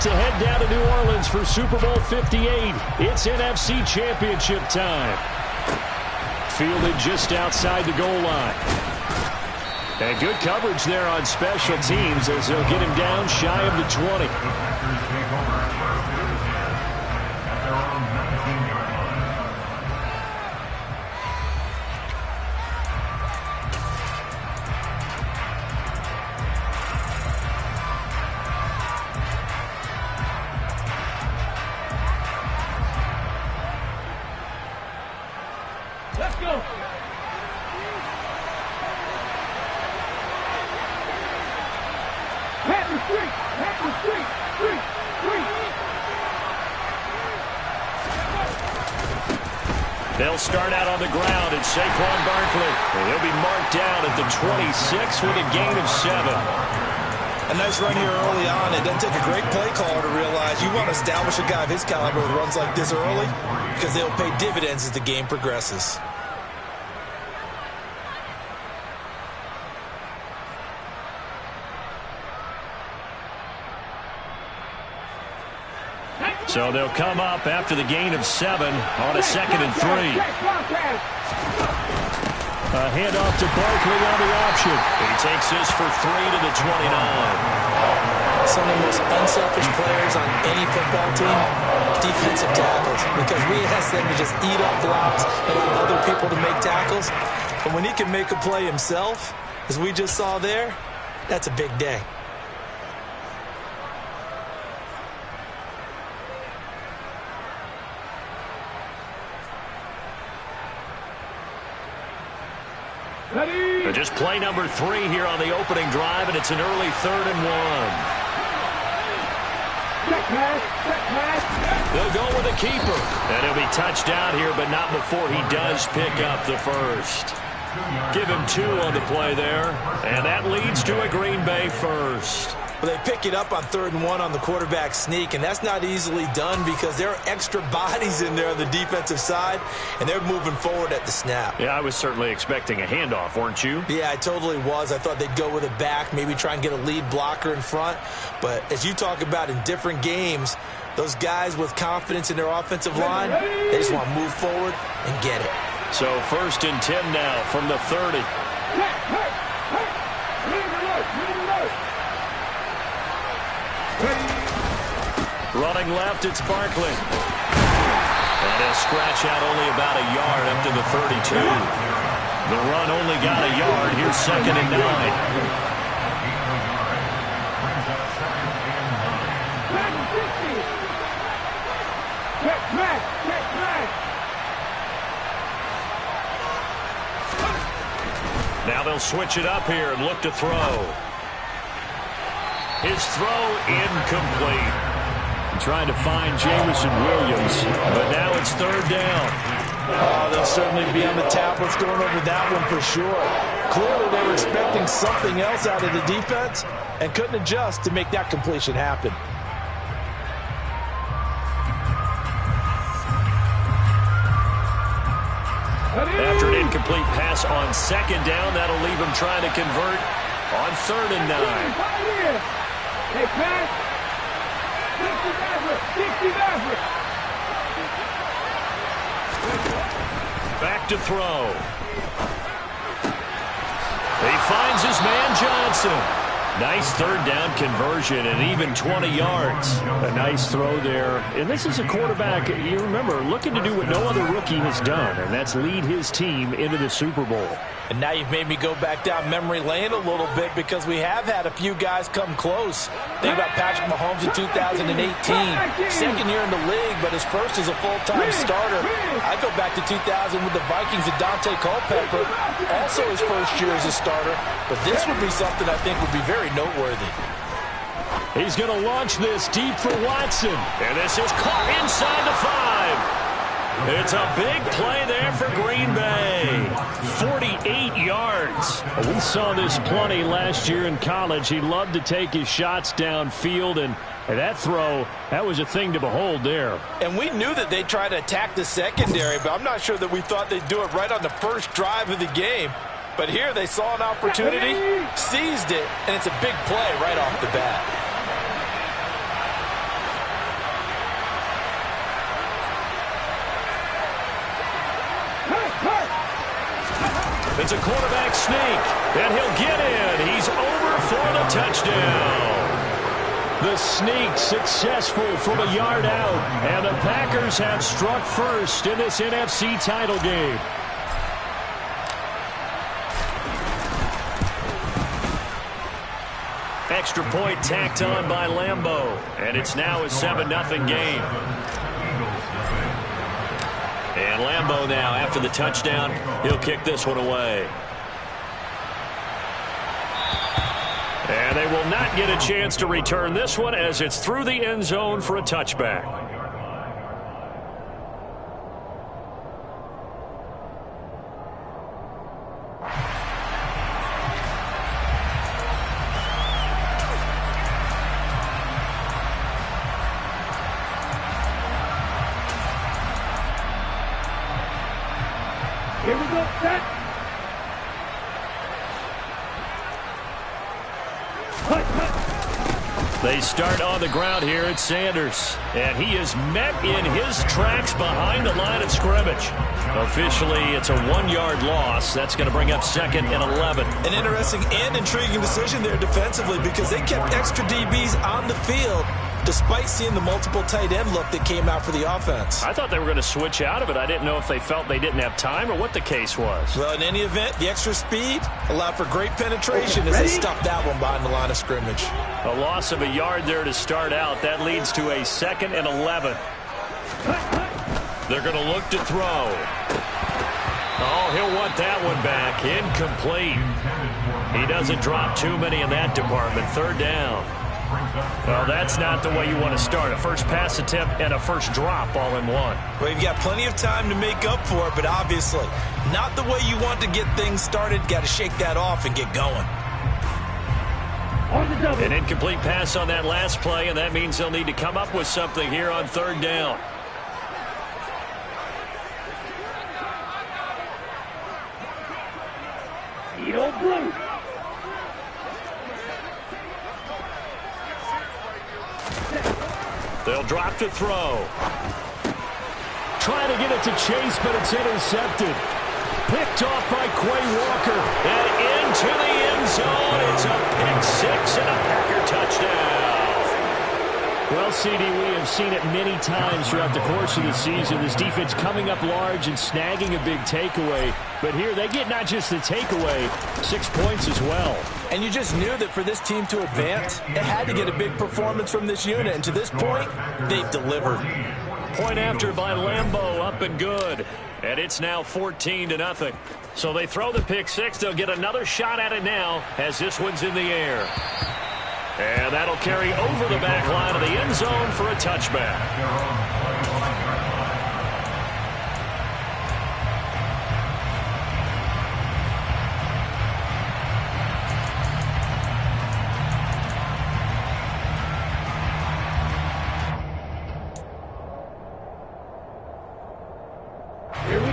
to head down to New Orleans for Super Bowl 58. It's NFC Championship time. Fielded just outside the goal line. And good coverage there on special teams as they'll get him down shy of the 20. Let's go. They'll start out on the ground, and Saquon Barkley. He'll be marked down at the 26 with a gain of 7. A nice run here early on. It doesn't take a great play caller to realize you want to establish a guy of his caliber with runs like this early because they'll pay dividends as the game progresses. So they'll come up after the gain of 7 on a 2nd and 3. A handoff to Barkley on the option. He takes this for 3 to the 29. Some of the most unselfish players on any football team, defensive tackles, because we ask them to just eat up blocks and allow other people to make tackles. But when he can make a play himself, as we just saw there, that's a big day. Just play number 3 here on the opening drive, and it's an early 3rd and 1. They'll go with a keeper. And he'll be touched down here, but not before he does pick up the first. Give him 2 on the play there, and that leads to a Green Bay first. Well, they pick it up on 3rd and 1 on the quarterback sneak, and that's not easily done because there are extra bodies in there on the defensive side, and they're moving forward at the snap. Yeah, I was certainly expecting a handoff, weren't you? Yeah, I totally was. I thought they'd go with it back, maybe try and get a lead blocker in front. But as you talk about in different games, those guys with confidence in their offensive line, they just want to move forward and get it. So 1st and 10 now from the 30. Running left, it's Barkley. And he'll scratch out only about a yard up to the 32. The run only got a yard. Here's 2nd and 9. Now they'll switch it up here and look to throw. His throw incomplete. Trying to find Jameson Williams, but now it's 3rd down. Oh, they'll certainly be on the tablets going over that one for sure. Clearly they were expecting something else out of the defense and couldn't adjust to make that completion happen. After an incomplete pass on 2nd down, that'll leave him trying to convert on 3rd and 9. Hey, pass. Back to throw. He finds his man Johnson. Nice 3rd down conversion and even 20 yards. A nice throw there. And this is a quarterback, you remember, looking to do what no other rookie has done, and that's lead his team into the Super Bowl. And now you've made me go back down memory lane a little bit because we have had a few guys come close. Think about Patrick Mahomes in 2018. 2nd year in the league, but his first as a full-time starter. I go back to 2000 with the Vikings and Dante Culpepper. Also his first year as a starter. But this would be something I think would be very noteworthy. He's going to launch this deep for Watson. And this is caught inside the 5. It's a big play there for Green Bay. 48 yards. We saw this plenty last year in college. He loved to take his shots downfield, and that throw, that was a thing to behold there. And we knew that they'd try to attack the secondary, but I'm not sure that we thought they'd do it right on the first drive of the game. But here they saw an opportunity, seized it, and it's a big play right off the bat. It's a quarterback sneak, and he'll get in. He's over for the touchdown. The sneak successful from a yard out, and the Packers have struck first in this NFC title game. Extra point tacked on by Lambeau, and it's now a 7-0 game. And Lambeau now, after the touchdown, he'll kick this one away. And they will not get a chance to return this one as it's through the end zone for a touchback. Here we go, set. They start on the ground here at Sanders, and he is met in his tracks behind the line of scrimmage. Officially, it's a 1-yard loss. That's going to bring up 2nd and 11. An interesting and intriguing decision there defensively because they kept extra DBs on the field despite seeing the multiple tight end look that came out for the offense. I thought they were going to switch out of it. I didn't know if they felt they didn't have time or what the case was. Well, in any event, the extra speed allowed for great penetration as they stuffed that one behind the line of scrimmage. A loss of a yard there to start out. That leads to a 2nd and 11. They're going to look to throw. Oh, he'll want that one back. Incomplete. He doesn't drop too many in that department. 3rd down. Well, that's not the way you want to start. A first pass attempt and a first drop all in one. Well, you've got plenty of time to make up for it, but obviously not the way you want to get things started. Got to shake that off and get going. An incomplete pass on that last play, and that means they'll need to come up with something here on 3rd down. Blue. They'll drop to throw. Trying to get it to Chase, but it's intercepted. Picked off by Quay Walker. And into the end zone. It's a pick 6 and a Packer touchdown. Well, CD, we have seen it many times throughout the course of the season. This defense coming up large and snagging a big takeaway. But here they get not just the takeaway, 6 points as well. And you just knew that for this team to advance, it had to get a big performance from this unit. And to this point, they've delivered. Point after by Lambeau, up and good. And it's now 14-0. So they throw the pick 6. They'll get another shot at it now as this one's in the air. And that'll carry over the back line of the end zone for a touchback.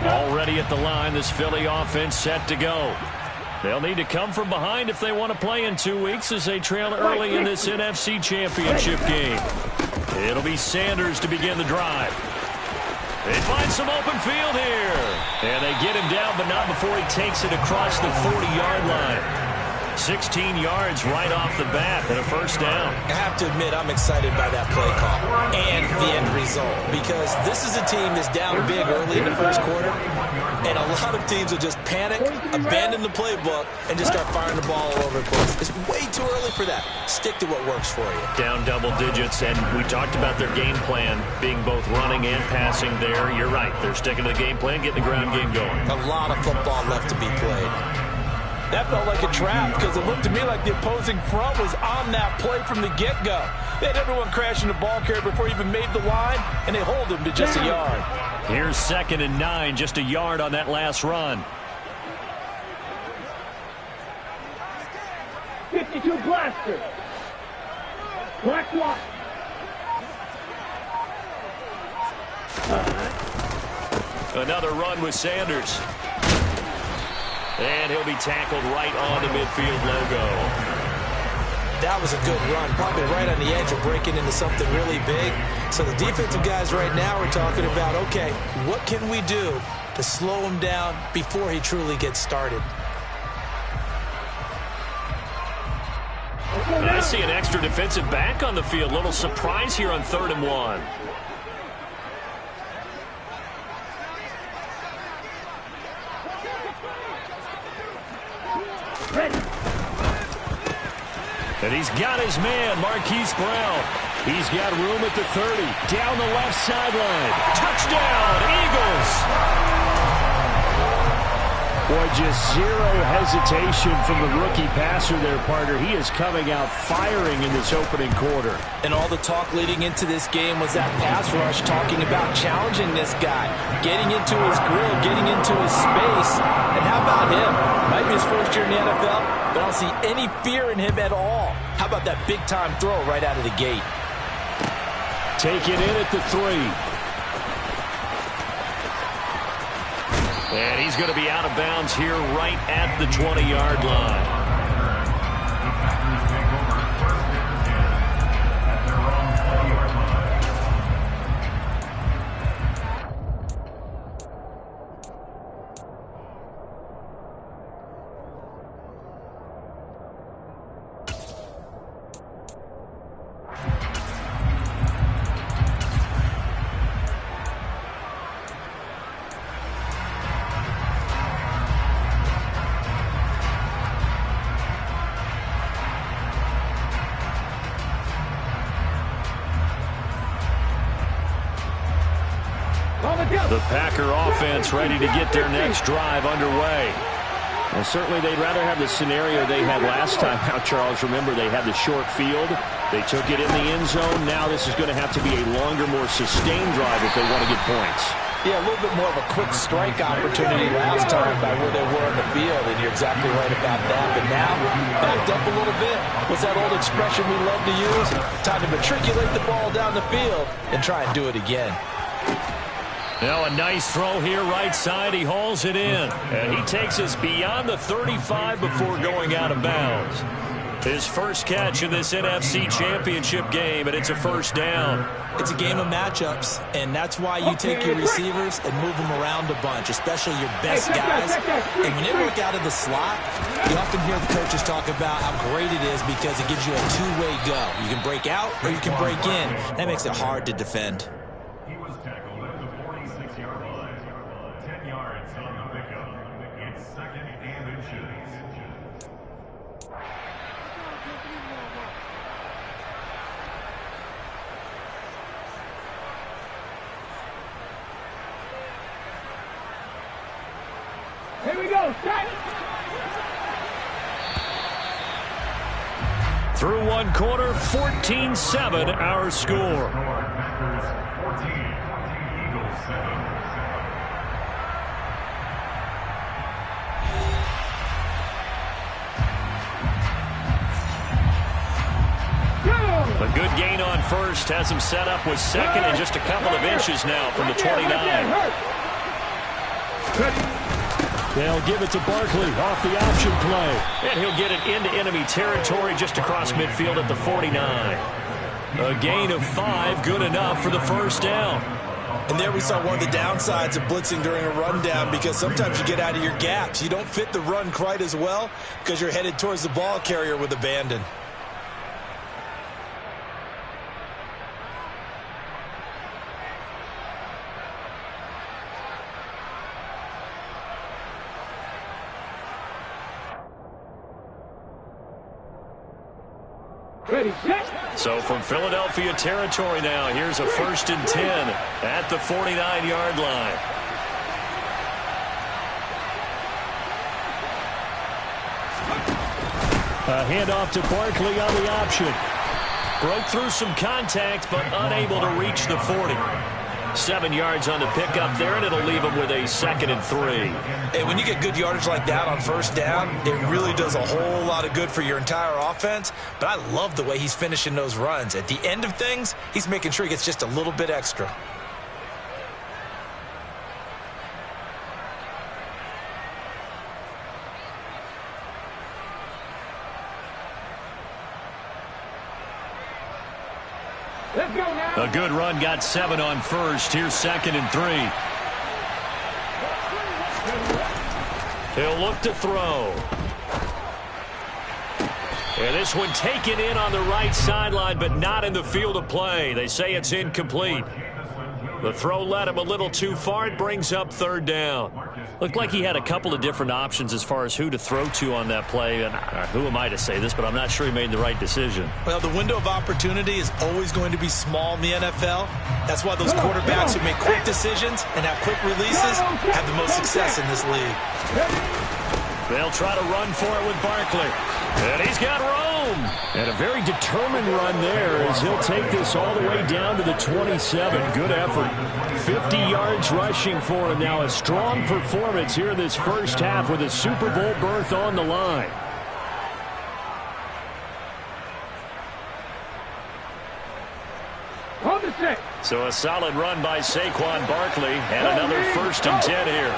Already at the line, this Philly offense set to go. They'll need to come from behind if they want to play in 2 weeks as they trail early in this NFC Championship game. It'll be Sanders to begin the drive. They find some open field here. And they get him down, but not before he takes it across the 40-yard line. 16 yards right off the bat and a first down. I have to admit, I'm excited by that play call and the end result because this is a team that's down big early in the first quarter, and a lot of teams will just panic, abandon the playbook, and just start firing the ball all over the place. It's way too early for that. Stick to what works for you. Down double digits, and we talked about their game plan being both running and passing there. You're right. They're sticking to the game plan, getting the ground game going. A lot of football left to be played. That felt like a trap because it looked to me like the opposing front was on that play from the get-go. They had everyone crashing the ball carrier before he even made the line, and they hold him to just a yard. Here's 2nd and 9, just a yard on that last run. 52 blaster. Black lock. Another run with Sanders. And he'll be tackled right on the midfield logo. That was a good run, probably right on the edge of breaking into something really big. So the defensive guys right now are talking about, okay, what can we do to slow him down before he truly gets started. I see an extra defensive back on the field. Little surprise here on 3rd and 1. Ready. And he's got his man, Marquise Brown. He's got room at the 30. Down the left sideline. Touchdown, Eagles! Boy, just zero hesitation from the rookie passer there, partner. He is coming out firing in this opening quarter. And all the talk leading into this game was that pass rush talking about challenging this guy, getting into his grill, getting into his space. And how about him? Might be his first year in the NFL, but I don't see any fear in him at all. How about that big-time throw right out of the gate? Taken in at the 3. And he's going to be out of bounds here right at the 20-yard line. The Packer offense ready to get their next drive underway. Well, certainly they'd rather have the scenario they had last time out, Charles. Remember, they had the short field. They took it in the end zone. Now this is going to have to be a longer, more sustained drive if they want to get points. Yeah, a little bit more of a quick strike opportunity last time by where they were in the field, and you're exactly right about that. But now, backed up a little bit. What's that old expression we love to use? Time to matriculate the ball down the field and try and do it again. Now a nice throw here right side. He hauls it in. And he takes us beyond the 35 before going out of bounds. His first catch in this NFC Championship game, and it's a first down. It's a game of matchups, and that's why you take your receivers and move them around a bunch, especially your best guys. And when they work out of the slot, you often hear the coaches talk about how great it is because it gives you a two-way go. You can break out or you can break in. That makes it hard to defend. He was tackled at the 46-yard line. 10 yards on the pickup. It's 2nd and inches. Here we go. Set. Through one quarter, 14-7 our score. Packers 14, Eagles 7. A good gain on first has him set up with second and just a couple of inches now from the 29. They'll give it to Barkley off the option play. And he'll get it into enemy territory just across midfield at the 49. A gain of 5, good enough for the first down. And there we saw one of the downsides of blitzing during a rundown because sometimes you get out of your gaps. You don't fit the run quite as well because you're headed towards the ball carrier with abandon. Ready, set. So from Philadelphia territory now, here's a 1st and 10 at the 49-yard line. A handoff to Barkley on the option. Broke through some contact, but unable to reach the 40. 7 yards on the pickup there, and it'll leave him with a 2nd and 3. And when you get good yardage like that on first down, it really does a whole lot of good for your entire offense. But I love the way he's finishing those runs. At the end of things, he's making sure he gets just a little bit extra. Let's go now. A good run got 7 on first. Here's 2nd and 3. He'll look to throw. And this one taken in on the right sideline, but not in the field of play. They say it's incomplete. The throw led him a little too far. It brings up third down. Looked like he had a couple of different options as far as who to throw to on that play. And who am I to say this, but I'm not sure he made the right decision. Well, the window of opportunity is always going to be small in the NFL. That's why those quarterbacks who make quick decisions and have quick releases have the most success in this league. They'll try to run for it with Barkley. And he's got room. And a very determined run there as he'll take this all the way down to the 27. Good effort. 50 yards rushing for him now. A strong performance here in this first half with a Super Bowl berth on the line. So a solid run by Saquon Barkley and another 1st and 10 here.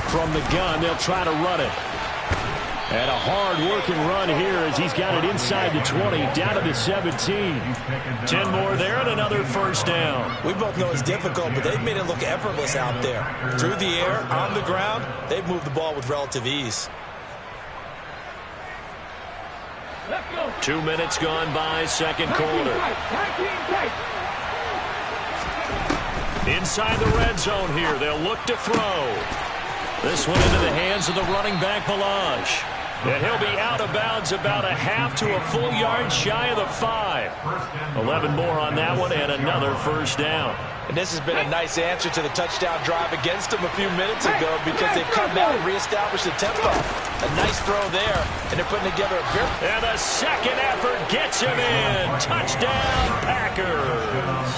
From the gun, they'll try to run it. And a hard-working run here as he's got it inside the 20, down to the 17. 10 more there and another 1st down. We both know it's difficult, but they've made it look effortless out there. Through the air, on the ground, they've moved the ball with relative ease. 2 minutes gone by, 2nd quarter. Inside the red zone here, they'll look to throw. This one into the hands of the running back, Ballage. And he'll be out of bounds about a half to a full yard shy of the 5. 11 more on that one and another 1st down. And this has been a nice answer to the touchdown drive against them a few minutes ago because they've come out and reestablished the tempo. A nice throw there, and they're putting together a very... And the second effort gets him in. Touchdown, Packers.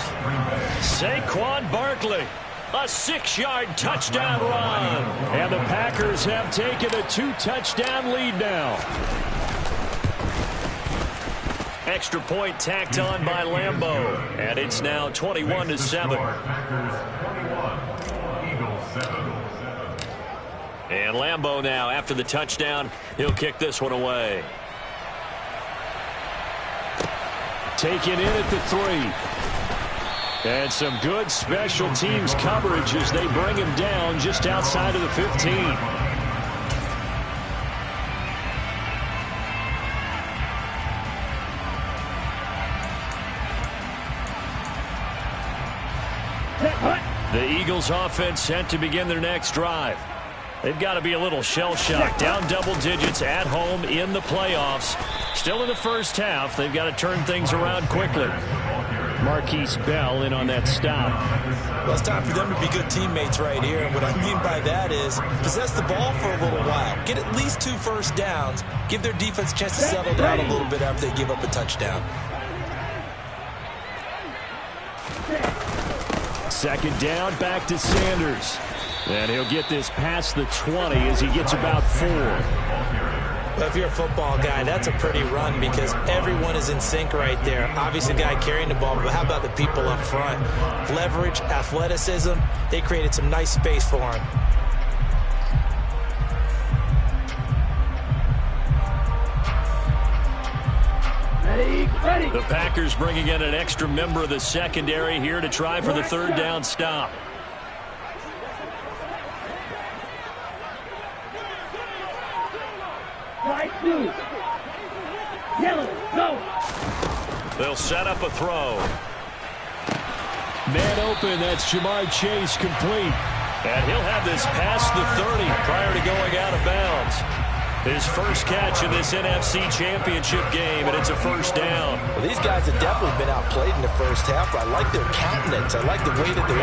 Saquon Barkley. A 6-yard touchdown run. And the Packers have taken a 2-touchdown lead now. Extra point tacked on by Lambeau. And it's now 21-7. And Lambeau now, after the touchdown, he'll kick this one away. Taken in at the 3. And some good special teams coverage as they bring him down just outside of the 15. The Eagles offense set to begin their next drive. They've got to be a little shell-shocked. Down double digits at home in the playoffs. Still in the first half. They've got to turn things around quickly. Marquise Bell in on that stop. Well, it's time for them to be good teammates right here. And what I mean by that is possess the ball for a little while. Get at least 2 first downs. Give their defense a chance to settle down a little bit after they give up a touchdown. 2nd down, back to Sanders. And he'll get this past the 20 as he gets about 4. Well, if you're a football guy, that's a pretty run because everyone is in sync right there. Obviously, the guy carrying the ball, but how about the people up front? Leverage, athleticism, they created some nice space for him. The Packers bringing in an extra member of the secondary here to try for the 3rd down stop. They'll set up a throw. Man open, that's Jamar Chase complete. And he'll have this past the 30 prior to going out of bounds. His first catch in this NFC Championship game, and it's a 1st down. Well, these guys have definitely been outplayed in the first half. I like their countenance. I like the way that they're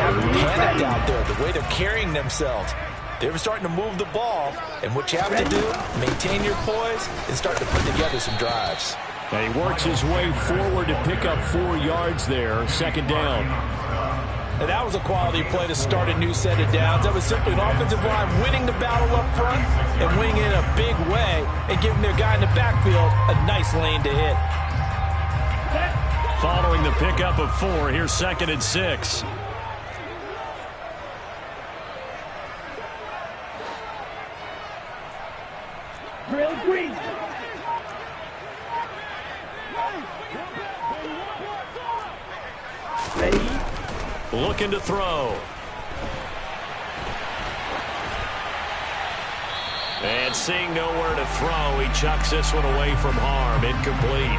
panicked out there, the way they're carrying themselves. They're starting to move the ball, and what you have to do, maintain your poise and start to put together some drives. And he works his way forward to pick up 4 yards there, 2nd down. And that was a quality play to start a new set of downs. That was simply an offensive line winning the battle up front and winning it in a big way and giving their guy in the backfield a nice lane to hit. Following the pickup of 4, here's 2nd and 6. Drill green. Ready? Looking to throw. And seeing nowhere to throw, he chucks this one away from harm. Incomplete.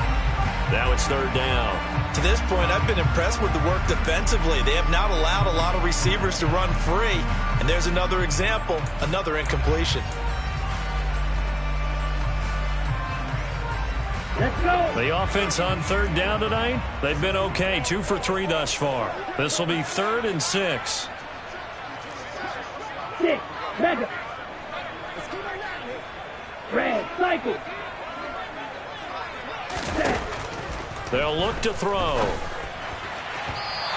Now it's third down. To this point, I've been impressed with the work defensively. They have not allowed a lot of receivers to run free. And there's another example, another incompletion. Let's go. The offense on third down tonight, they've been okay. 2 for 3 thus far. This will be 3rd and 6. 6. Mega. Red. Cycle. Set. They'll look to throw.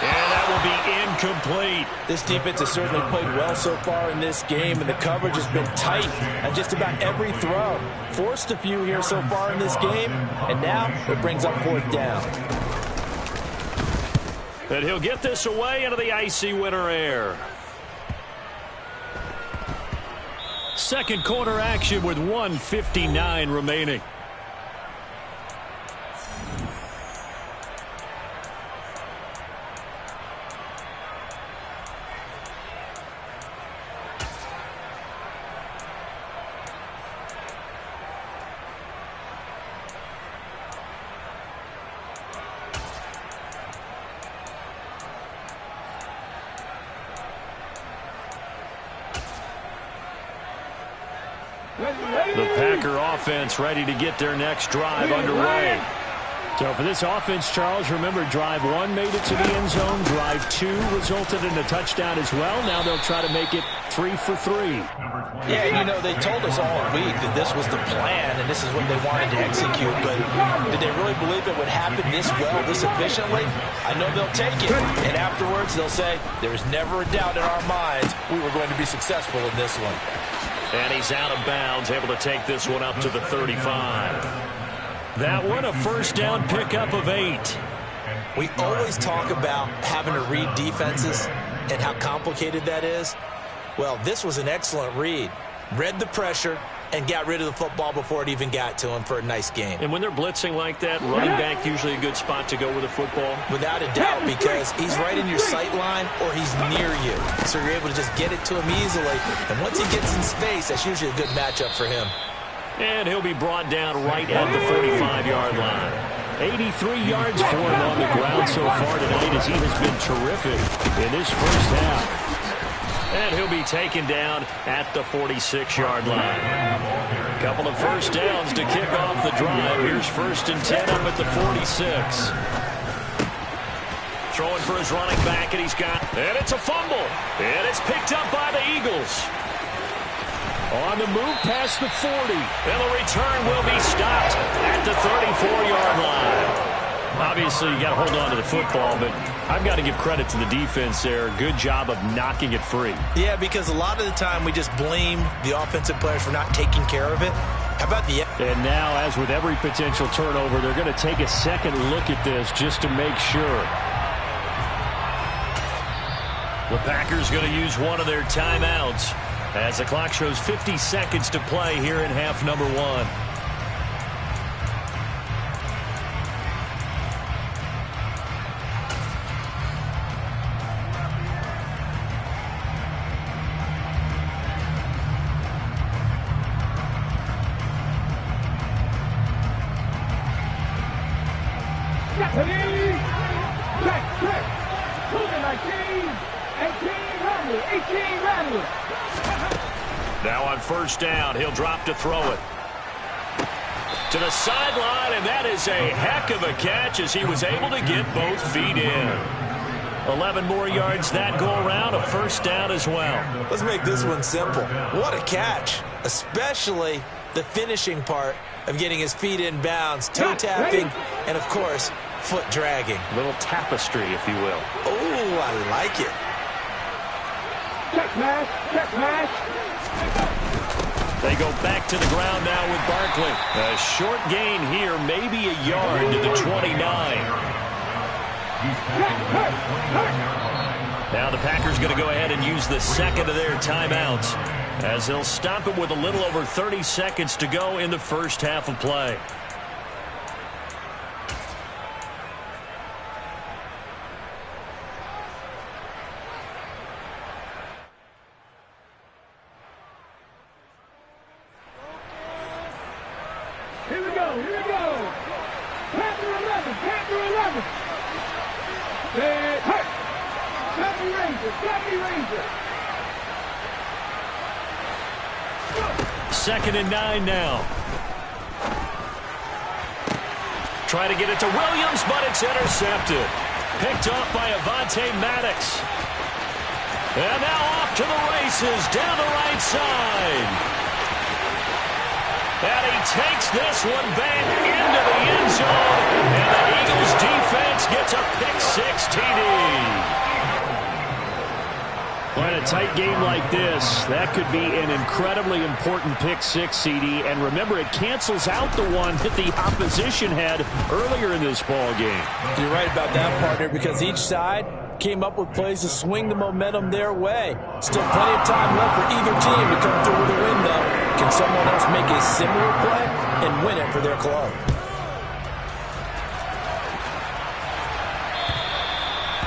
And that will be incomplete. This defense has certainly played well so far in this game, and the coverage has been tight on just about every throw. Forced a few here so far in this game, and now it brings up 4th down. And he'll get this away into the icy winter air. Second quarter action with 1:59 remaining. The Packer offense ready to get their next drive underway. So for this offense, Charles, remember drive 1 made it to the end zone. Drive 2 resulted in a touchdown as well. Now they'll try to make it 3 for 3. Yeah, you know, they told us all week that this was the plan and this is what they wanted to execute, but did they really believe it would happen this well, this efficiently? I know they'll take it, and afterwards they'll say, there's never a doubt in our minds we were going to be successful in this one. And he's out of bounds, able to take this one up to the 35. That one, a first down pickup of 8. We always talk about having to read defenses and how complicated that is. Well, this was an excellent read. Read the pressure and got rid of the football before it even got to him for a nice game. And when they're blitzing like that, running back usually a good spot to go with the football. Without a doubt, because he's right in your sight line or he's near you. So you're able to just get it to him easily. And once he gets in space, that's usually a good matchup for him. And he'll be brought down right at the 45-yard line. 83 yards for him on the ground so far tonight as he has been terrific in this first half. And he'll be taken down at the 46-yard line. A couple of first downs to kick off the drive. Here's 1st and 10 up at the 46. Throwing for his running back, and and it's a fumble. And it's picked up by the Eagles. On the move past the 40. And the return will be stopped at the 34-yard line. Obviously, you got to hold on to the football, but I've got to give credit to the defense there. Good job of knocking it free. Yeah, because a lot of the time we just blame the offensive players for not taking care of it. How about the... And now, as with every potential turnover, they're going to take a second look at this just to make sure. The Packers going to use one of their timeouts as the clock shows 50 seconds to play here in half number 1. Now on first down, he'll drop to throw it. To the sideline, and that is a heck of a catch as he was able to get both feet in. 11 more yards that go around, a first down as well. Let's make this one simple. What a catch, especially the finishing part of getting his feet in bounds, toe tapping, and of course, foot dragging. A little tapestry, if you will. Oh, I like it. Check mash, check mash. They go back to the ground now with Barkley. A short gain here, maybe a yard to the 29. Now the Packers going to go ahead and use the second of their timeouts as they'll stop it with a little over 30 seconds to go in the first half of play. 7. Dead hurt. Happy Ranger. Happy Ranger. 2nd and 9 now. Try to get it to Williams, but it's intercepted. Picked off by Avonte Maddox. And now off to the races down the right side. And he takes this one back into the end zone. And the Eagles defense gets a pick-6 TD. Well, in a tight game like this, that could be an incredibly important pick-6, CD. And remember, it cancels out the one that the opposition had earlier in this ball game. You're right about that, partner, because each side came up with plays to swing the momentum their way. Still plenty of time left for either team to come through with a win, though. Can someone else make a similar play and win it for their club?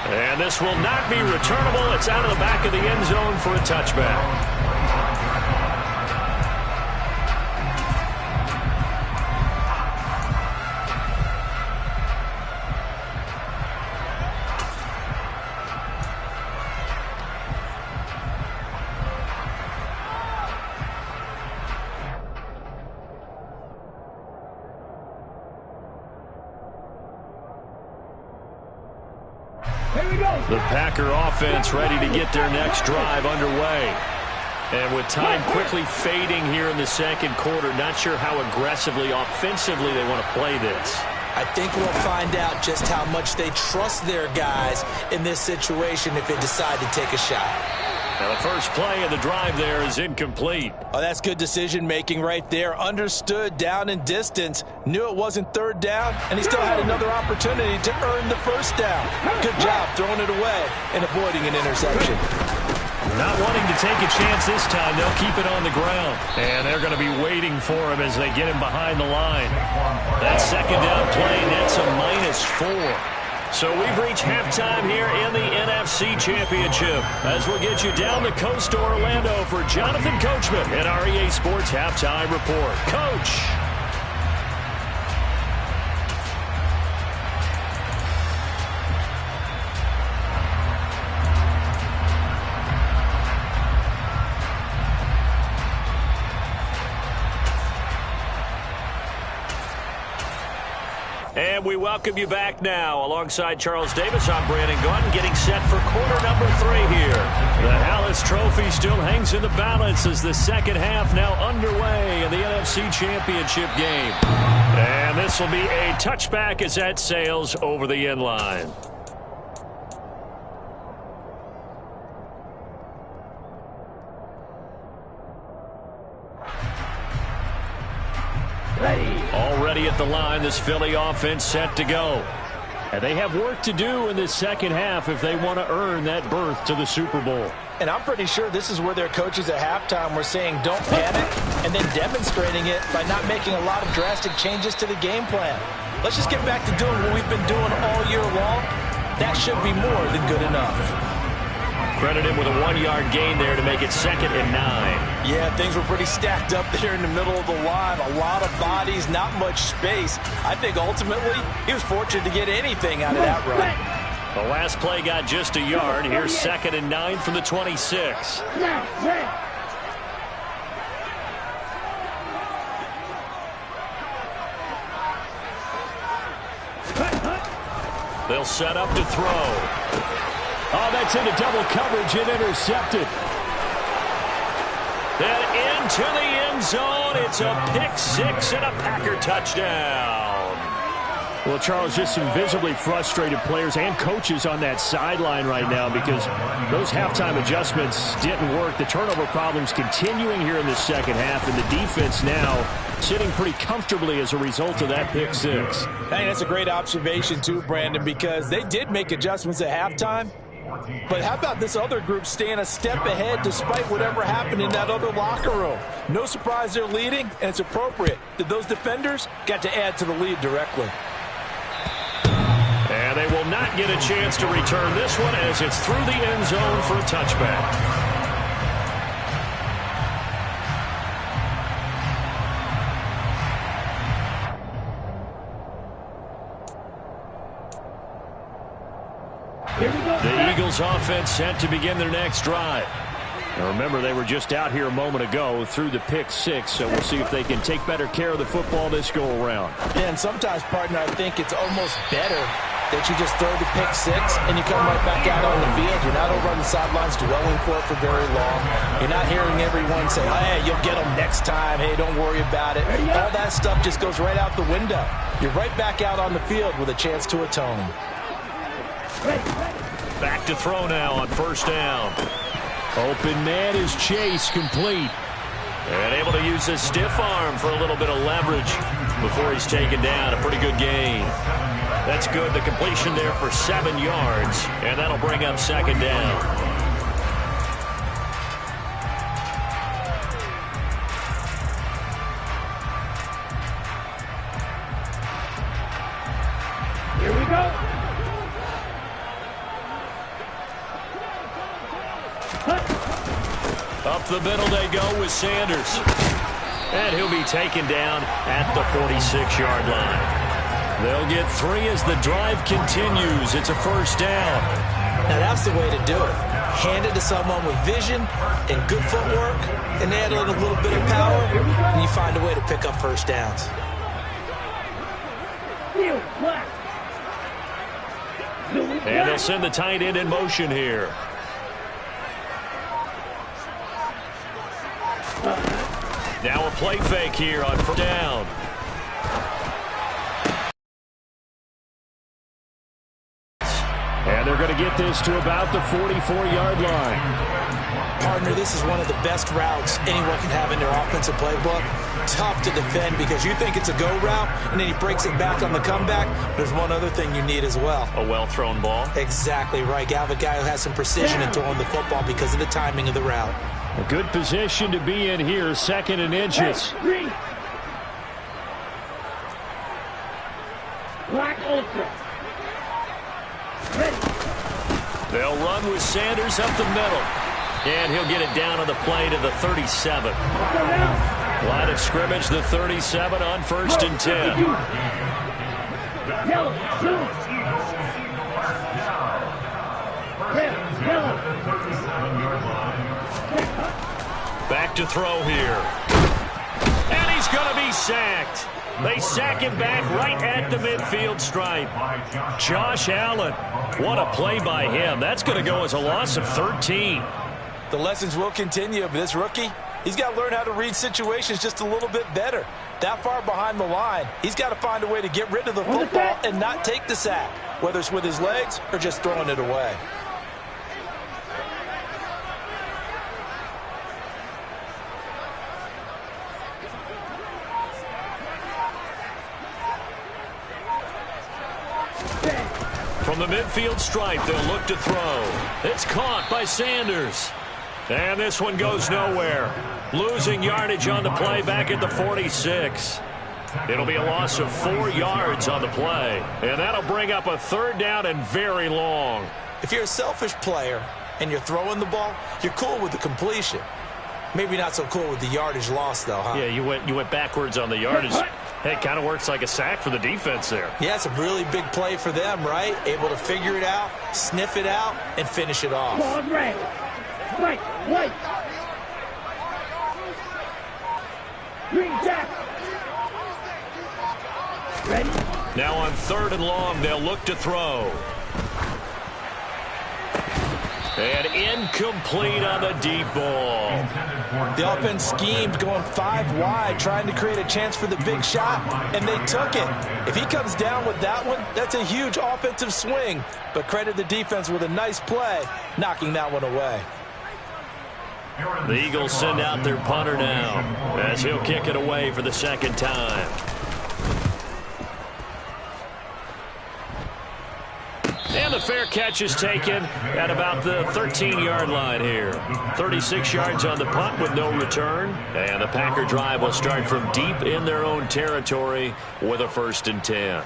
And this will not be returnable. It's out of the back of the end zone for a touchback. The Packer offense ready to get their next drive underway. And with time quickly fading here in the second quarter, not sure how aggressively, offensively they want to play this. I think we'll find out just how much they trust their guys in this situation if they decide to take a shot. Now the first play of the drive there is incomplete. Oh, that's good decision-making right there. Understood down and distance. Knew it wasn't third down, and he still had another opportunity to earn the first down. Good job throwing it away and avoiding an interception. Not wanting to take a chance this time. They'll keep it on the ground. And they're going to be waiting for him as they get him behind the line. That second down play nets a -4. So we've reached halftime here in the NFC Championship as we'll get you down the coast to Orlando for Jonathan Coachman at our EA Sports Halftime Report. Coach. And we welcome you back now. Alongside Charles Davis, I'm Brandon Gaudin, getting set for quarter number 3 here. The Hallis Trophy still hangs in the balance as the second half now underway in the NFC Championship game. And this will be a touchback as that sails over the end line. Already at the line, this Philly offense set to go. And they have work to do in this second half if they want to earn that berth to the Super Bowl. And I'm pretty sure this is where their coaches at halftime were saying don't panic, and then demonstrating it by not making a lot of drastic changes to the game plan. Let's just get back to doing what we've been doing all year long. That should be more than good enough. Credit him with a 1-yard gain there to make it 2nd and 9. Yeah, things were pretty stacked up there in the middle of the line. A lot of bodies, not much space. I think ultimately he was fortunate to get anything out of that run. The last play got just a yard. Here's 2nd and 9 from the 26. They'll set up to throw. Oh, that's into double coverage and intercepted. Then into the end zone. It's a pick-6 and a Packer touchdown. Well, Charles, just some visibly frustrated players and coaches on that sideline right now because those halftime adjustments didn't work. The turnover problems continuing here in the second half, and the defense now sitting pretty comfortably as a result of that pick-6. Hey, that's a great observation too, Brandon, because they did make adjustments at halftime. But how about this other group staying a step ahead despite whatever happened in that other locker room? No surprise they're leading, and it's appropriate that those defenders got to add to the lead directly. And they will not get a chance to return this one as it's through the end zone for a touchback. Eagles offense set to begin their next drive. Now remember, they were just out here a moment ago through the pick 6, so we'll see if they can take better care of the football this go-around. Yeah, and sometimes, partner, I think it's almost better that you just throw the pick 6 and you come right back out on the field. You're not over on the sidelines dwelling for it for very long. You're not hearing everyone say, hey, you'll get them next time. Hey, don't worry about it. All that stuff just goes right out the window. You're right back out on the field with a chance to atone. Back to throw now on first down. Open man is Chase, complete. And able to use his stiff arm for a little bit of leverage before he's taken down. A pretty good gain. That's good. The completion there for 7 yards. And that'll bring up second down. Here we go. Up the middle they go with Sanders. And he'll be taken down at the 46-yard line. They'll get 3 as the drive continues. It's a first down. Now that's the way to do it. Hand it to someone with vision and good footwork, and add in a little bit of power, and you find a way to pick up first downs. And they'll send the tight end in motion here. Now a play fake here on first down. And they're going to get this to about the 44-yard line. Partner, this is one of the best routes anyone can have in their offensive playbook. Tough to defend because you think it's a go route, and then he breaks it back on the comeback. There's one other thing you need as well. A well-thrown ball. Exactly right. You have a guy who has some precision in throwing the football because of the timing of the route. A good position to be in here, 2nd and inches. Black Ultra. They'll run with Sanders up the middle. And he'll get it down on the play to the 37. Line of scrimmage, the 37 on 1st and 10. Yellow, blue. Red, yellow. Back to throw here. And he's going to be sacked. They sack him back right at the midfield stripe. Josh Allen, what a play by him. That's going to go as a loss of 13. The lessons will continue, but this rookie, he's got to learn how to read situations just a little bit better. That far behind the line, he's got to find a way to get rid of the football and not take the sack, whether it's with his legs or just throwing it away. From the midfield stripe, they'll look to throw. It's caught by Sanders. And this one goes nowhere. Losing yardage on the play back at the 46. It'll be a loss of 4 yards on the play. And that'll bring up a 3rd down and very long. If you're a selfish player and you're throwing the ball, you're cool with the completion. Maybe not so cool with the yardage loss, though, huh? Yeah, you went backwards on the yardage. Hey, it kind of works like a sack for the defense there. Yeah, it's a really big play for them, right? Able to figure it out, sniff it out, and finish it off. Ball red. White, white. Green jack. Ready? Now on 3rd and long, they'll look to throw. And incomplete on the deep ball. The offense schemed going 5 wide, trying to create a chance for the big shot, and they took it. If he comes down with that one, that's a huge offensive swing. But credit the defense with a nice play, knocking that one away. The Eagles send out their punter now as he'll kick it away for the 2nd time. And the fair catch is taken at about the 13-yard line here. 36 yards on the punt with no return. And the Packer drive will start from deep in their own territory with a 1st and 10.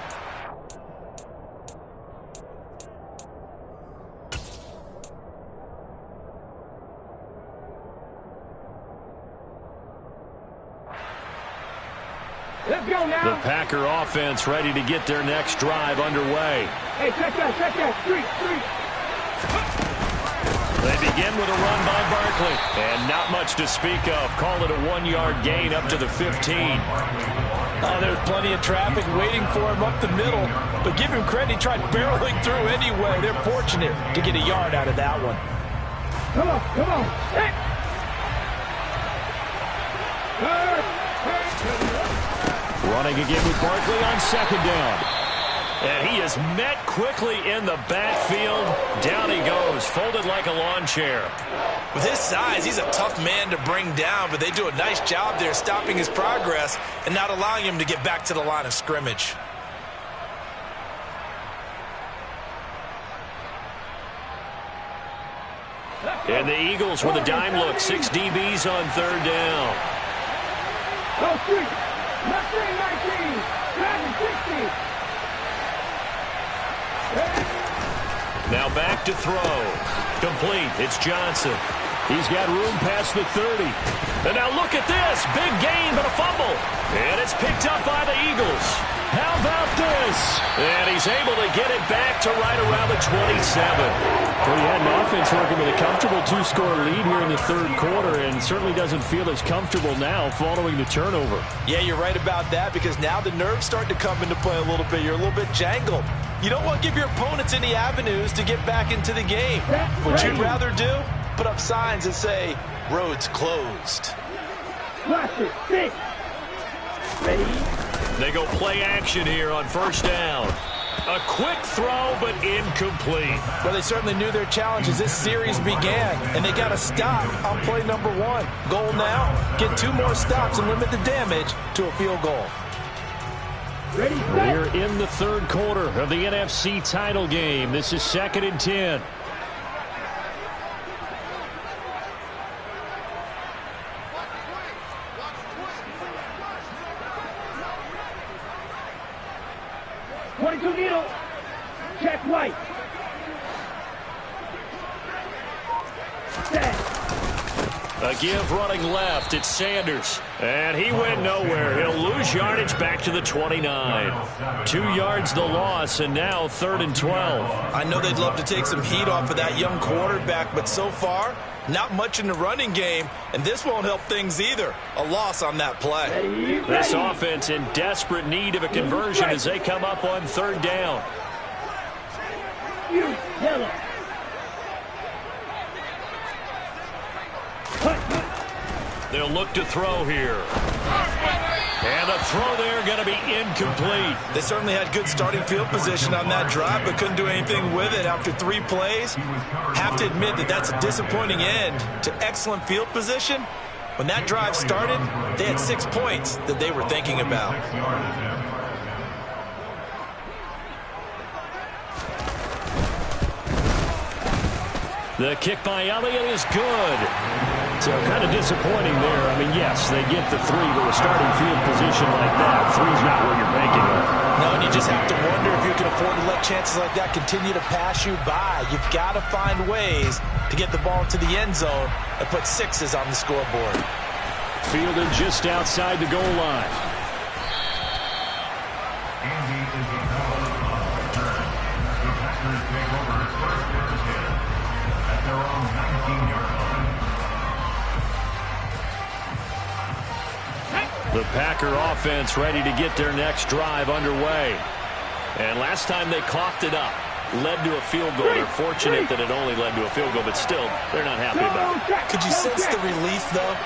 Let's go now. The Packer offense ready to get their next drive underway. Hey, check that. 3. They begin with a run by Barkley. And not much to speak of. Call it a 1-yard gain up to the 15. Oh, there's plenty of traffic waiting for him up the middle. But give him credit, he tried barreling through anyway. They're fortunate to get a yard out of that one. Come on, come on. Hey. Running again with Barkley on second down. And he is met quickly in the backfield. Down he goes, folded like a lawn chair. With his size, he's a tough man to bring down, but they do a nice job there stopping his progress and not allowing him to get back to the line of scrimmage. And the Eagles with a dime look. 6 DBs on third down. Go street. Left wing 19. Right 60. Now back to throw. Complete. It's Johnson. He's got room past the 30. And now look at this. Big gain, but a fumble. And it's picked up by the Eagles. How about this? And he's able to get it back to right around the 27. Well, he had an offense working with a comfortable 2-score lead here in the third quarter and certainly doesn't feel as comfortable now following the turnover. Yeah, you're right about that because now the nerves start to come into play a little bit. You're a little bit jangled. You don't want to give your opponents any avenues to get back into the game. What you'd rather do? Put up signs that say, roads closed. Watch it. 6. Ready? They go play action here on first down. A quick throw, but incomplete. Well, they certainly knew their challenge as this series began, and they got to stop on play number 1. Goal now, get 2 more stops and limit the damage to a field goal. Ready, We're in the third quarter of the NFC title game. This is 2nd and 10. Needle. Check White. Set. A give running left. It's Sanders. And he went nowhere. He'll lose yardage back to the 29. 2 yards the loss, and now 3rd and 12. I know they'd love to take some heat off of that young quarterback, but so far, not much in the running game, and this won't help things either. A loss on that play. Ready, ready. This offense in desperate need of a conversion as they come up on 3rd down. You, yellow. They'll look to throw here. And a throw there going to be incomplete. They certainly had good starting field position on that drive, but couldn't do anything with it after 3 plays. Have to admit that that's a disappointing end to excellent field position. When that drive started, they had 6 points that they were thinking about. The kick by Elliott is good. So kind of disappointing there. I mean, yes, they get the 3, but with starting field position like that, 3's not where you're banking on. No, and you just have to wonder if you can afford to let chances like that continue to pass you by. You've got to find ways to get the ball into the end zone and put 6s on the scoreboard. Fielded just outside the goal line. Andy is the return. The Packers take over 1st and 10 at their own 19-yard line. The Packer offense ready to get their next drive underway. And last time they coughed it up, led to a field goal. They're fortunate that it only led to a field goal, but still, they're not happy about it. Could you sense the relief, though,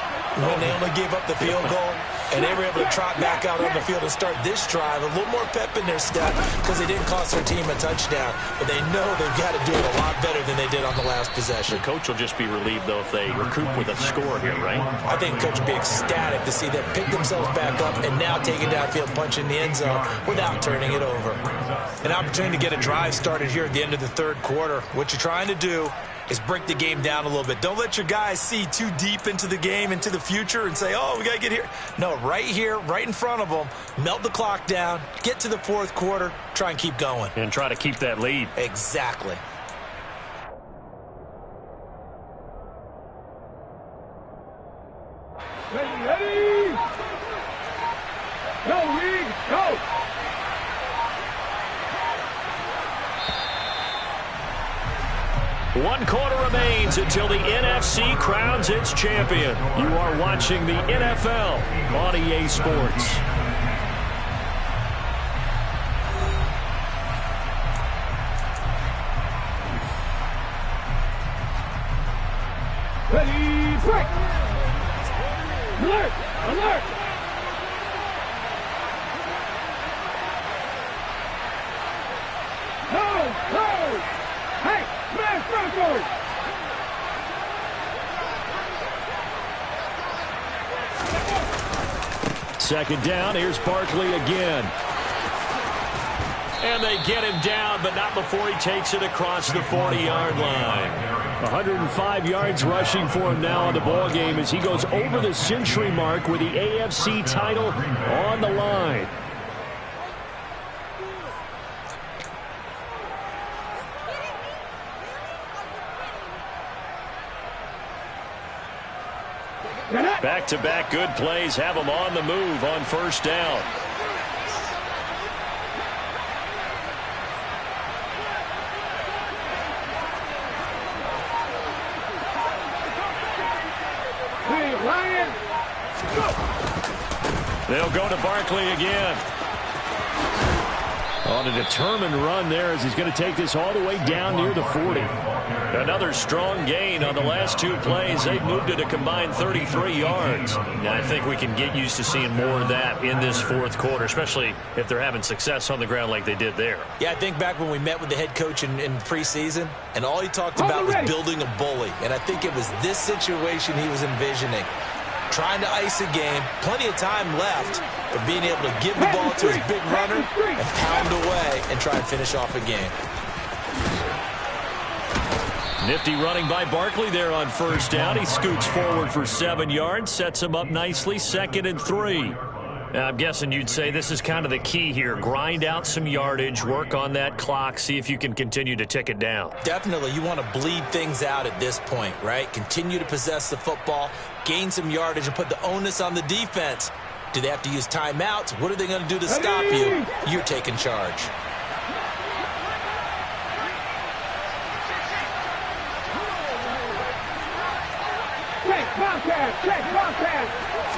when they only gave up the field goal? And they were able to trot back out on the field and start this drive. A little more pep in their step because they didn't cost their team a touchdown. But they know they've got to do it a lot better than they did on the last possession. The coach will just be relieved, though, if they recoup with a score here, right? I think coach will be ecstatic to see them pick themselves back up and now take it downfield, punch in the end zone without turning it over. An opportunity to get a drive started here at the end of the 3rd quarter. What you're trying to do is break the game down a little bit. Don't let your guys see too deep into the game, into the future, and say, oh, we got to get here. No, right here, right in front of them, melt the clock down, get to the 4th quarter, try and keep going. And try to keep that lead. Exactly. Ready, ready. Go, Reed, go. 1 quarter remains until the NFC crowns its champion. You are watching the NFL on EA Sports. Ready, break! Alert! Alert! No! Hey! Smash Broncos! Second down, here's Barkley again. And they get him down, but not before he takes it across the 40-yard line. 105 yards rushing for him now in the ball game as he goes over the century mark with the AFC title on the line. Back-to-back good plays have him on the move on first down. Hey, Lions! They'll go to Barkley again. On a determined run there as he's going to take this all the way down near the 40. Another strong gain on the last 2 plays. They've moved it a combined 33 yards. Now, I think we can get used to seeing more of that in this 4th quarter, especially if they're having success on the ground like they did there. Yeah, I think back when we met with the head coach in preseason, and all he talked about was building a bully. And I think it was this situation he was envisioning. Trying to ice a game, plenty of time left, but being able to give the ball to his big runner and pound away and try and finish off a game. Nifty running by Barkley there on first down. He scoots forward for 7 yards, sets him up nicely, 2nd and 3. Now, I'm guessing you'd say this is kind of the key here. Grind out some yardage, work on that clock, see if you can continue to tick it down. Definitely, you want to bleed things out at this point, right? Continue to possess the football, gain some yardage, and put the onus on the defense. Do they have to use timeouts? What are they going to do to stop you? You're taking charge. Check, Bobcat!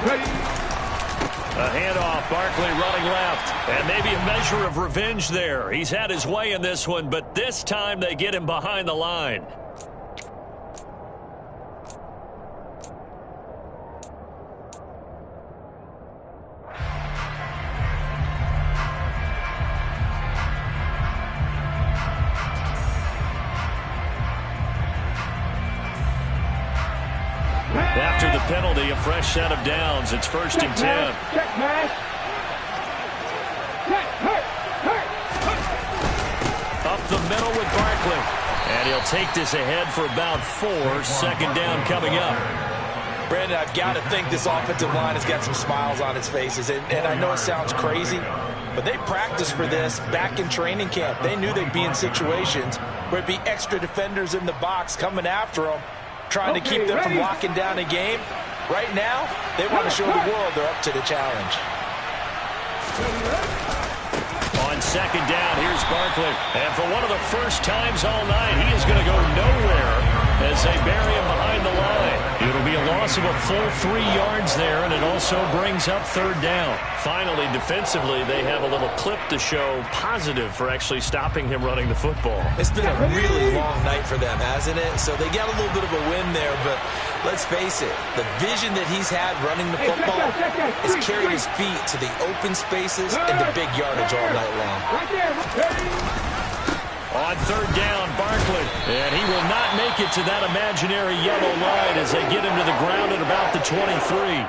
Ready? A handoff, Barkley running left, and maybe a measure of revenge there. He's had his way in this one, but this time they get him behind the line. After the penalty, a fresh set of downs. It's 1st and 10. Check, man. Check, hurt. Up the middle with Barkley. And he'll take this ahead for about 4. 2nd down coming up. Brandon, I've got to think this offensive line has got some smiles on its faces. And I know it sounds crazy, but they practiced for this back in training camp. They knew they'd be in situations where it'd be extra defenders in the box coming after them, trying to keep them from locking down a game. Right now, they want to show the world they're up to the challenge. On 2nd down, here's Barkley. And for one of the first times all night, he is going to go nowhere as they bury him behind the line. It'll be a loss of a full 3 yards there, and it also brings up 3rd down. Finally, defensively, they have a little clip to show positive for actually stopping him running the football. It's been a really long night for them, hasn't it? So they got a little bit of a win there, but let's face it, the vision that he's had running the football has carried his feet to the open spaces and the big yardage all night long. Right there. On 3rd down, Barkley, and he will not make it to that imaginary yellow line as they get him to the ground at about the 23.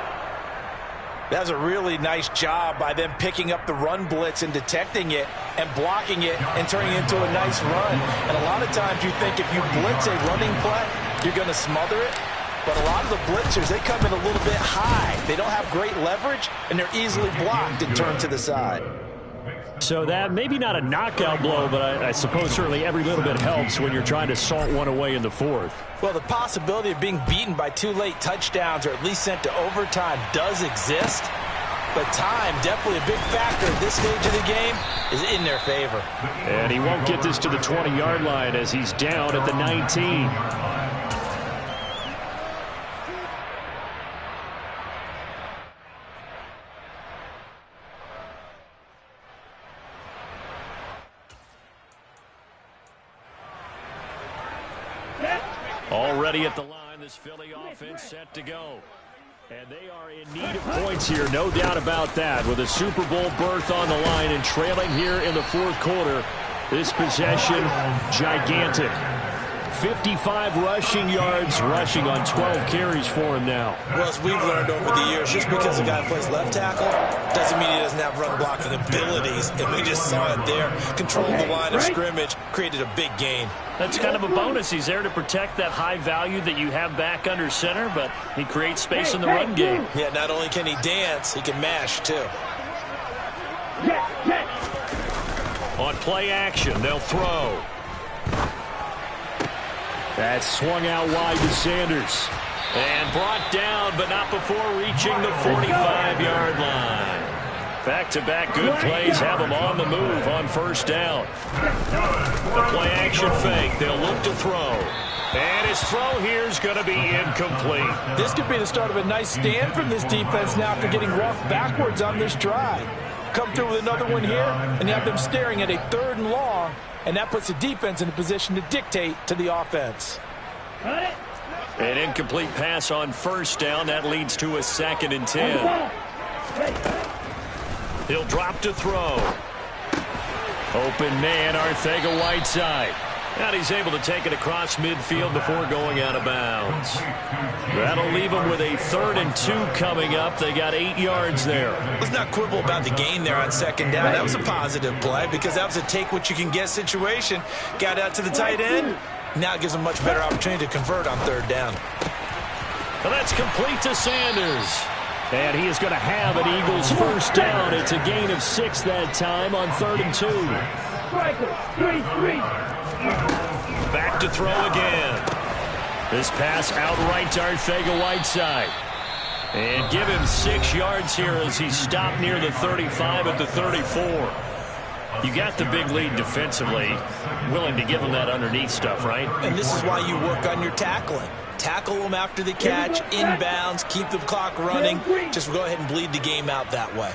That was a really nice job by them picking up the run blitz and detecting it and blocking it and turning it into a nice run. And a lot of times you think if you blitz a running play, you're going to smother it. But a lot of the blitzers, they come in a little bit high. They don't have great leverage, and they're easily blocked and turned to the side. So that maybe not a knockout blow, but I suppose certainly every little bit helps when you're trying to salt one away in the 4th. Well, the possibility of being beaten by 2 late touchdowns or at least sent to overtime does exist. but time, definitely a big factor at this stage of the game, is in their favor. And he won't get this to the 20-yard line as he's down at the 19. Already at the line, this Philly offense set to go. And they are in need of points here, no doubt about that. With a Super Bowl berth on the line and trailing here in the fourth quarter, this possession, gigantic. 55 rushing yards, rushing on 12 carries for him now. Well, as we've learned over the years, just because a guy plays left tackle doesn't mean he doesn't have run blocking abilities. And we just saw it there. Controlled the line of scrimmage, created a big gain. That's kind of a bonus. He's there to protect that high value that you have back under center, but he creates space in the run game. Yeah, not only can he dance, he can mash too. On play action, they'll throw. That's swung out wide to Sanders. And brought down, but not before reaching the 45-yard line. Back-to-back good plays have them on the move on first down. The play-action fake. They'll look to throw. And his throw here is going to be incomplete. This could be the start of a nice stand from this defense now after getting rocked backwards on this drive. Come through with another one here, and you have them staring at a 3rd and long, and that puts the defense in a position to dictate to the offense. An incomplete pass on first down. That leads to a 2nd and 10. He'll drop to throw. Open man, Arcega-Whiteside. And he's able to take it across midfield before going out of bounds. That'll leave him with a 3rd and 2 coming up. They got 8 yards there. Let's not quibble about the gain there on 2nd down. That was a positive play because that was a take-what-you-can-get situation. Got out to the tight end. Now it gives him a much better opportunity to convert on 3rd down. And that's complete to Sanders. And he is going to have an Eagles first down. It's a gain of 6 that time on 3rd and 2. Back to throw again. This pass outright to Arcega-Whiteside. And give him 6 yards here as he stopped near the 35 at the 34. You got the big lead defensively. Willing to give him that underneath stuff, right? And this is why you work on your tackling. Tackle them after the catch, inbounds, keep the clock running. Just go ahead and bleed the game out that way.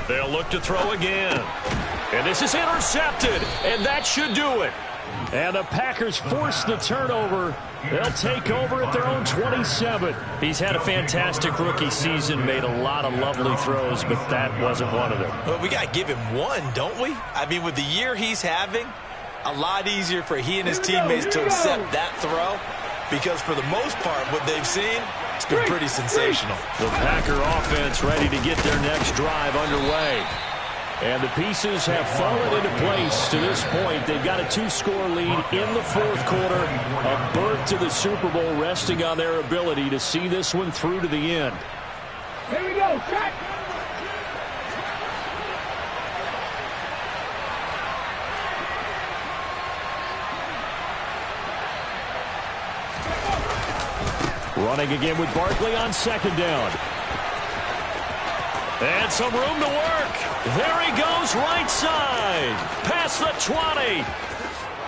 They'll look to throw again. And this is intercepted, and that should do it. And the Packers force the turnover. They'll take over at their own 27. He's had a fantastic rookie season, made a lot of lovely throws, but that wasn't one of them. Well, we got to give him one, don't we? I mean, with the year he's having, a lot easier for he and his teammates to accept that throw because for the most part, what they've seen, it's been pretty sensational. The Packer offense ready to get their next drive underway. And the pieces have fallen into place to this point. They've got a 2-score lead in the fourth quarter. A berth to the Super Bowl resting on their ability to see this one through to the end. Here we go, check. Running again with Barkley on 2nd down. And some room to work. There he goes, right side. Past the 20.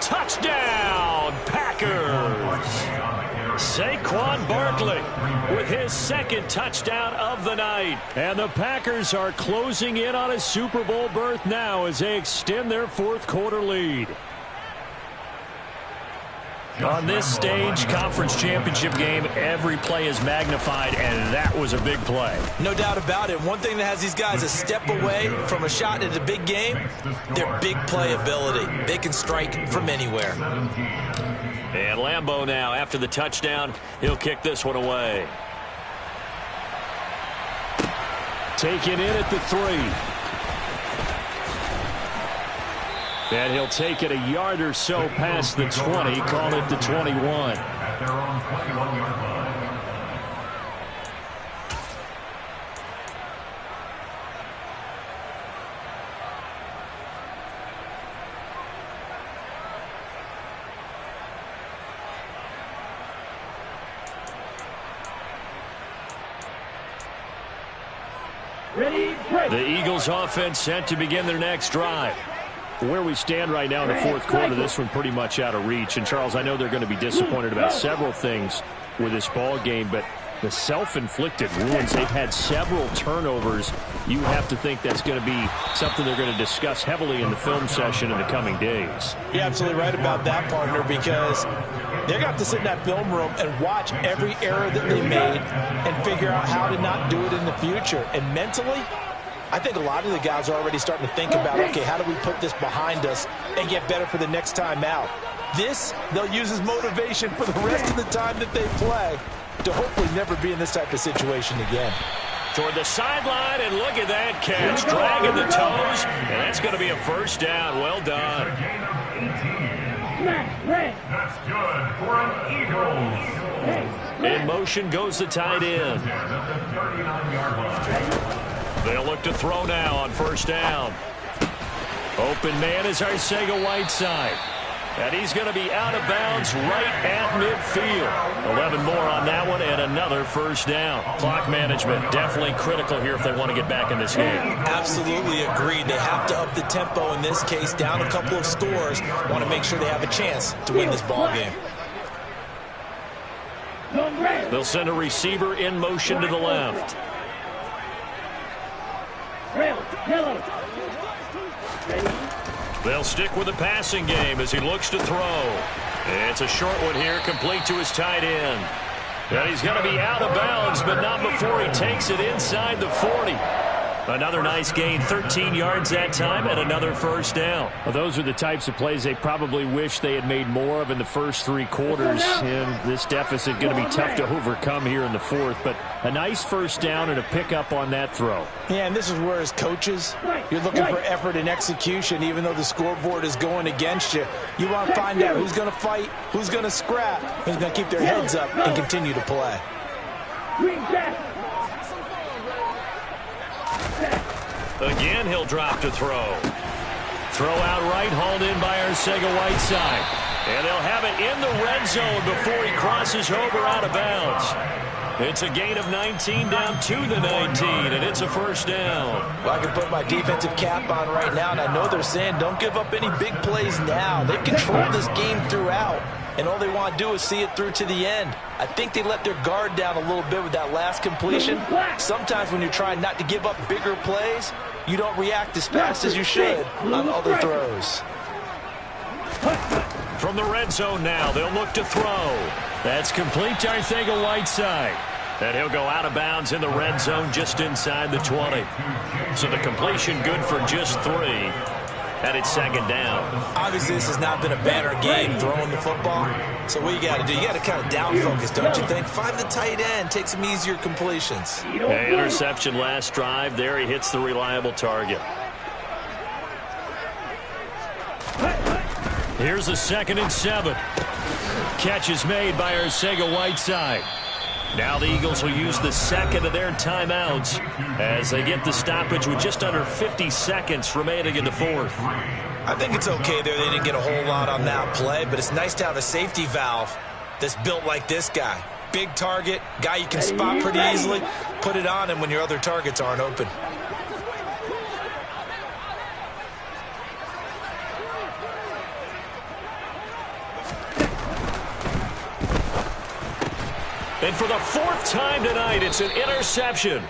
Touchdown, Packers. Saquon Barkley with his 2nd touchdown of the night. And the Packers are closing in on a Super Bowl berth now as they extend their fourth quarter lead. On this stage, conference championship game, every play is magnified, and that was a big play. No doubt about it. One thing that has these guys a step away from a shot at a big game, their big play ability. They can strike from anywhere. And Lambeau now, after the touchdown, he'll kick this one away. Taken in at the 3. And he'll take it a yard or so past the 20, call it the 21. At their own 21-yard line. The Eagles offense set to begin their next drive. Where we stand right now in the fourth quarter, this one pretty much out of reach. And, Charles, I know they're going to be disappointed about several things with this ball game, but the self-inflicted wounds, they've had several turnovers. You have to think that's going to be something they're going to discuss heavily in the film session in the coming days. You're absolutely right about that, partner, because they're going to have to sit in that film room and watch every error that they made and figure out how to not do it in the future. And mentally, I think a lot of the guys are already starting to think about, okay, how do we put this behind us and get better for the next time out? This, they'll use as motivation for the rest of the time that they play to hopefully never be in this type of situation again. Toward the sideline, and look at that catch. Dragging the toes, and that's going to be a first down. Well done. That's good for an Eagles. In motion goes the tight end. They'll look to throw now on first down. Open man is Arcega-Whiteside. And he's going to be out of bounds right at midfield. 11 more on that one and another first down. Clock management definitely critical here if they want to get back in this game. Absolutely agreed. They have to up the tempo in this case, down a couple of scores. Want to make sure they have a chance to win this ball game. They'll send a receiver in motion to the left. They'll stick with the passing game as he looks to throw. It's a short one here, complete to his tight end. And he's going to be out of bounds, but not before he takes it inside the 40. Another nice gain, 13 yards that time, and another first down. Well, those are the types of plays they probably wish they had made more of in the first three quarters. And this deficit going to be tough to overcome here in the fourth. But a nice first down and a pickup on that throw. Yeah, and this is where as coaches, you're looking for effort and execution, even though the scoreboard is going against you. You want to find out who's going to fight, who's going to scrap, who's going to keep their heads up and continue to play. Again, he'll drop to throw. Throw out right, hauled in by Arcega-Whiteside. And they'll have it in the red zone before he crosses over out of bounds. It's a gain of 19 down to the 19, and it's a first down. Well, I can put my defensive cap on right now, and I know they're saying don't give up any big plays now. They've controlled this game throughout, and all they want to do is see it through to the end. I think they let their guard down a little bit with that last completion. Sometimes when you're trying not to give up bigger plays, you don't react as fast as you should on other throws. From the red zone now, they'll look to throw. That's complete to Arcega-Whiteside. And he'll go out of bounds in the red zone just inside the 20. So the completion good for just 3. And it's second down. Obviously, this has not been a banner game throwing the football. So what you got to do, you got to kind of down focus, don't you think? Find the tight end, take some easier completions. Interception last drive. There he hits the reliable target. Here's a 2nd and 7. Catch is made by Arcega-Whiteside. Now the Eagles will use the second of their timeouts as they get the stoppage with just under 50 seconds remaining in the fourth. I think it's okay there. They didn't get a whole lot on that play, but it's nice to have a safety valve that's built like this guy. Big target, guy you can spot pretty easily. Put it on him when your other targets aren't open. And for the 4th time tonight, it's an interception.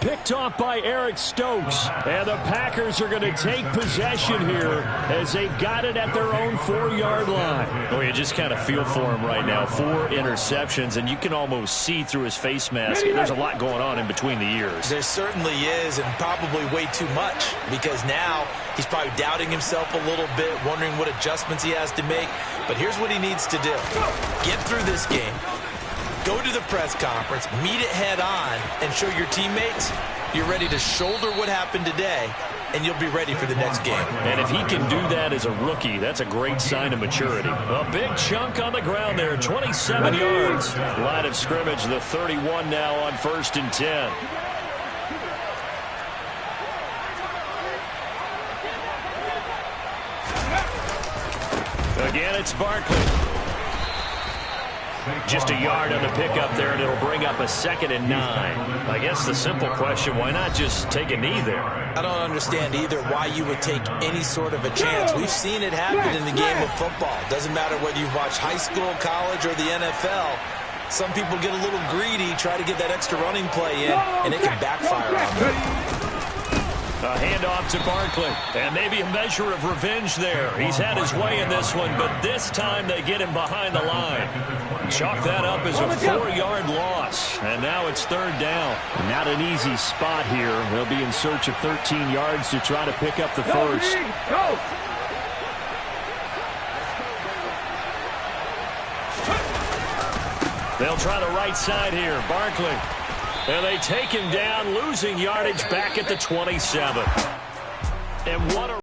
Picked off by Eric Stokes. And the Packers are going to take possession here as they've got it at their own 4-yard line. Oh, you just kind of feel for him right now. 4 interceptions, and you can almost see through his face mask. There's a lot going on in between the ears. There certainly is, and probably way too much, because now he's probably doubting himself a little bit, wondering what adjustments he has to make. But here's what he needs to do. Get through this game. Go to the press conference, meet it head on, and show your teammates you're ready to shoulder what happened today, and you'll be ready for the next game. And if he can do that as a rookie, that's a great sign of maturity. A big chunk on the ground there, 27 yards. Line of scrimmage, the 31 now on 1st and 10. Again, it's Barkley. Just a yard on the pickup there, and it'll bring up a 2nd and 9. I guess the simple question, why not just take a knee there? I don't understand either why you would take any sort of a chance. We've seen it happen in the game of football. Doesn't matter whether you've watched high school, college, or the NFL. Some people get a little greedy, try to get that extra running play in, and it can backfire on them. A handoff to Barkley, and maybe a measure of revenge there. He's had his way in this one, but this time they get him behind the line. Chalk that up as a 4-yard loss, and now it's 3rd down. Not an easy spot here. They'll be in search of 13 yards to try to pick up the first. They'll try the right side here. Barkley. And they take him down, losing yardage back at the 27. And what a